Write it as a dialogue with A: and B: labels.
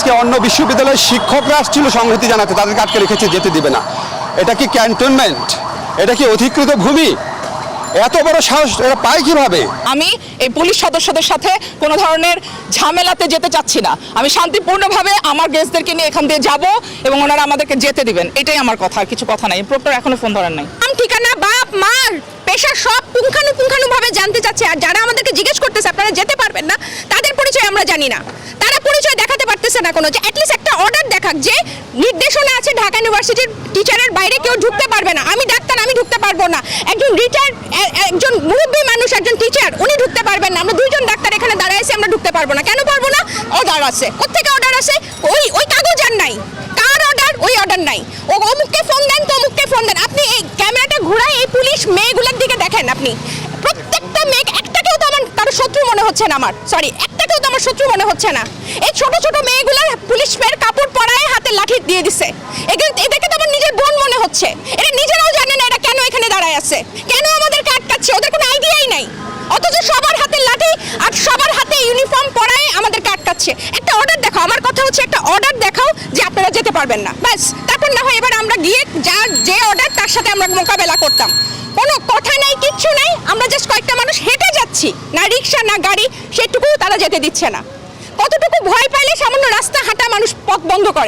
A: আজকে অন্য বিশ্ববিদ্যালয়ের শিক্ষকরা আসছিল সংহতি জানাতে, তাদেরকে আটকে রেখেছে, যেতে দিবে না। এটা কি ক্যান্টনমেন্ট? এটা কি অধিকৃত ভূমি? এত বড় সাহস এরা পায় কিভাবে?
B: আমি এই পুলিশ সদস্যদের সাথে কোনো ধরনের ঝামেলাতে যেতে চাচ্ছি না। আমি শান্তিপূর্ণভাবে আমার গেস্টদেরকে নিয়ে এখান দিয়ে যাব এবং ওনারা আমাদেরকে যেতে দিবেন, এটাই আমার কথা, আর কিছু কথা নাই। প্রক্টর এখনো ফোন ধরেন নাই।
C: ঠিকানা, বাপ মার পেশা সব পুঙ্খানুপুঙ্খানুভাবে জানতে চাচ্ছে। আর যারা আমাদেরকে জিজ্ঞেস করতেছে আপনারা যেতে পারবেন না, তাদের পরিচয় আমরা জানি না। তারা পরিচয় দেখাতে পারতেছে না কোনো, যে অ্যাটলিস্ট একটা অর্ডার দেখাক যে নির্দেশনা আছে ঢাকা ইউনিভার্সিটির টিচারের বাইরে কেউ ঢুকতে পারবে না। আমি ডাক্তার, আমি ঢুকতে পারবো না। একজন রিটায়ার্ড, একজন মুরব্বী মানুষ, একজন টিচার, উনি ঢুকতে পারবেন না। আমরা দুইজন ডাক্তার এখানে দাঁড়ায় আছি, আমরা ঢুকতে পারবো না। কেন পারবো না? অর্ডার আছে। কোত্থেকে অর্ডার আছে? ওই কাগজ আর নাই। কার অর্ডার? ওই অর্ডার নাই। অমুককে ফোন দেন, তো অমুককে ফোন দেন। আপনি এই ক্যামেরাটা ঘুরায় এই পুলিশ মেয়েগুলোর দিকে দেখেন। আপনি প্রত্যেকটা মেয়ে, একটাকেও তো আমার কারো শত্রু মনে হচ্ছে না। একটাকেও তো আমার শত্রু মনে হচ্ছে না। এই ছোট ছোট মেয়েগুলোর পুলিশ মেয়ের কাপড় পরায় হাতে লাঠি দিয়ে দিছে। এদেরকে তো আমার নিজের বোন মনে হচ্ছে। এরা নিজেরাও জানে না এরা কেন এখানে দাঁড়ায় আছে, কেন আমাদেরকে আটকাচ্ছে। ওদের কোনো আইডিয়াই নাই। অথচ সবার হাতে লাঠি আর সবার হাতে ইউনিফর্ম পরায় আমাদেরকে আটকাচ্ছে। একটা অর্ডার দেখাও। আমার কথা হচ্ছে একটা অর্ডার দেখাও যে আপনারা যেতে পারবেন না, ব্যাস। তারপর না হয় এবার আমরা গিয়ে যার যে অর্ডার তার সাথে আমরা মোকাবেলা করতাম। কোনো কথা নাই, কিচ্ছু নাই। আমরা জাস্ট কয়েকটা মানুষ হেঁটে যাচ্ছি, না রিক্সা না গাড়ি, সেটুকুও তারা যেতে দিচ্ছে না। কতটুকু ভয় পাইলে সামান্য রাস্তা হাঁটা মানুষ পথ বন্ধ করে।